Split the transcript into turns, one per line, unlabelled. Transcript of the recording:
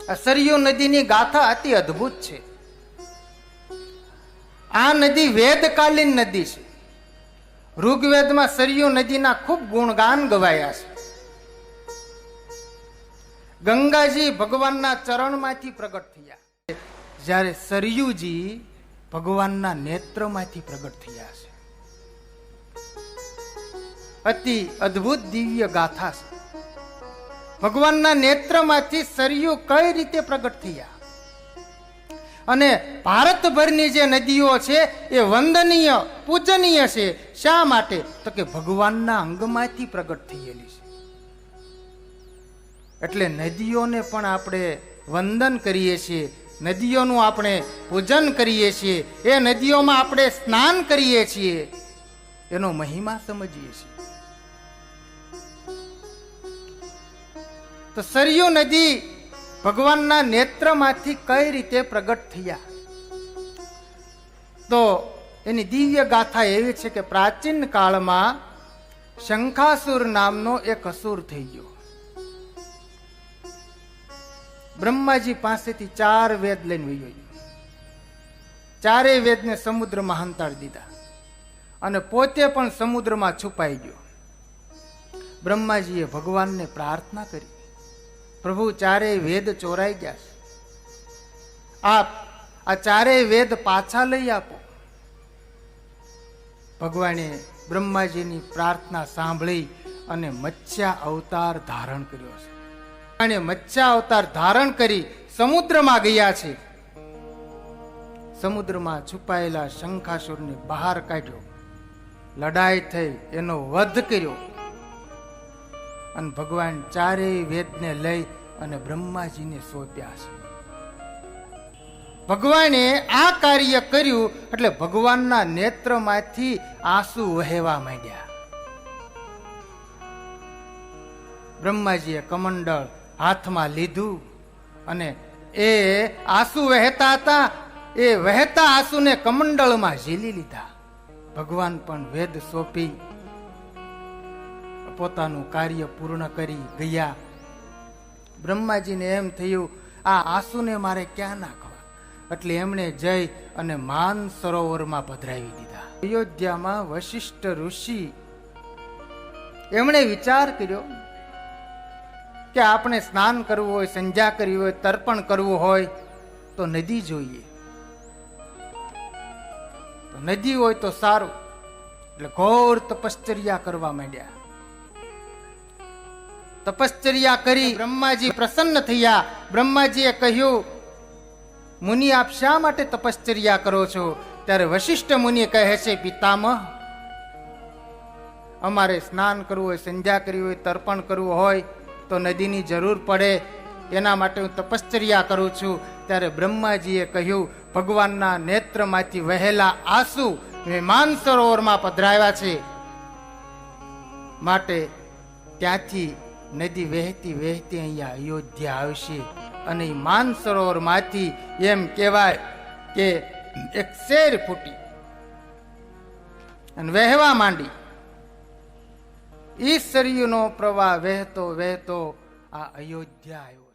આ સરયુ નદીની ગાથા અતિ અદ્ભુત છે. આ નદી વેદકાલીન નદી છે. ઋગ્વેદમાં સરયુ નદીના ખૂબ ગુણગાન ગવાયા છે. ગંગાજી ભગવાનના ચરણમાંથી પ્રગટ થયા, જ્યારે સરયુજી ભગવાનના નેત્રમાંથી પ્રગટ થયા છે. અતિ અદ્ભુત દિવ્ય ગાથા છે. ભગવાનના નેત્રમાંથી સરયુ કઈ રીતે પ્રગટ થયા, અને ભારતભરની જે નદીઓ છે એ વંદનીય પૂજનીય છે. શા માટે? તો કે ભગવાનના અંગમાંથી પ્રગટ થયેલી છે. એટલે નદીઓને પણ આપણે વંદન કરીએ છીએ, નદીઓનું આપણે પૂજન કરીએ છીએ, એ નદીઓમાં આપણે સ્નાન કરીએ છીએ, એનો મહિમા સમજીએ છીએ. તો સરયુ નદી ભગવાનના નેત્રમાંથી કઈ રીતે પ્રગટ થયા, તો એની દિવ્ય ગાથા એવી છે કે પ્રાચીન કાળમાં શંખાસુર નામનો એક અસુર થઈ ગયો. બ્રહ્માજી પાસેથી 4 વેદ લઈને વયો ગયો. 4 વેદને સમુદ્રમાં હંતાડી દીધા અને પોતે પણ સમુદ્રમાં છુપાઈ ગયો. બ્રહ્માજીએ ભગવાનને પ્રાર્થના કરી, પ્રભુ 4 વેદ ચોરાઈ ગયા છે, આપ આ 4 વેદ પાછા લઈ આપો. ભગવાને બ્રહ્માજીની પ્રાર્થના સાંભળી અને મત્સ્ય અવતાર ધારણ કર્યો છે. અને મત્સ્ય અવતાર ધારણ કરી સમુદ્રમાં ગયા છે. સમુદ્રમાં છુપાયેલા શંખાસુરને બહાર કાઢ્યો, લડાઈ થઈ, એનો વધ કર્યો, અને ભગવાન 4 વેદને લઈ અને બ્રહ્માજીને સોંપ્યા છે. ભગવાને આ કાર્ય કર્યું એટલે ભગવાનના નેત્રમાંથી આંસુ વહેવા માંડ્યા. બ્રહ્માજીએ કમંડળ હાથમાં લીધું અને એ આંસુ વહેતા હતા, એ વહેતા આંસુને કમંડળમાં ઝીલી લીધા. ભગવાન પણ વેદ સોંપી પોતાનું કાર્ય પૂર્ણ કરી ગયા. બ્રહ્માજીને એમ થયું આ આંસુને મારે ક્યાં નાખવા, એટલે એમણે જઈ અને માન સરોવરમાં પધરાવી દીધા. અયોધ્યામાં વશિષ્ઠ ઋષિ એમણે વિચાર કર્યો કે આપણે સ્નાન કરવું હોય, સંધ્યા કરવી હોય, તર્પણ કરવું હોય તો નદી જોઈએ. તો નદી હોય તો સારું, એટલે ઘોર તપશ્ચર્યા કરવા માંડ્યા. તપશ્ચર્યા કરી બ્રહ્માજી પ્રસન્ન થયા. બ્રહ્માજીએ કહ્યું, મુનિ આપ શા માટે તપશ્ચર્યા કરો છો? ત્યારે વશિષ્ઠ મુનિ કહે છે, પિતામહ, અમારે સ્નાન કરવું હોય, સંધ્યા કરવી હોય, તર્પણ કરવું હોય તો નદીની જરૂર પડે, એના માટે હું તપશ્ચર્યા કરું છું. ત્યારે બ્રહ્માજીએ કહ્યું, ભગવાનના નેત્રમાંથી વહેલા આંસુ મેં માન સરોવરમાં પધરાવ્યા છે, માટે ત્યાંથી નદી વહેતી વહેતી અહીંયા અયોધ્યા આવશે. અને માન સરોવરમાંથી એમ કહેવાય કે એક શેર ફૂટી અને વહેવા માંડી. ઈ સરયુનો પ્રવાહ વહેતો વહેતો આ અયોધ્યા આવ્યો.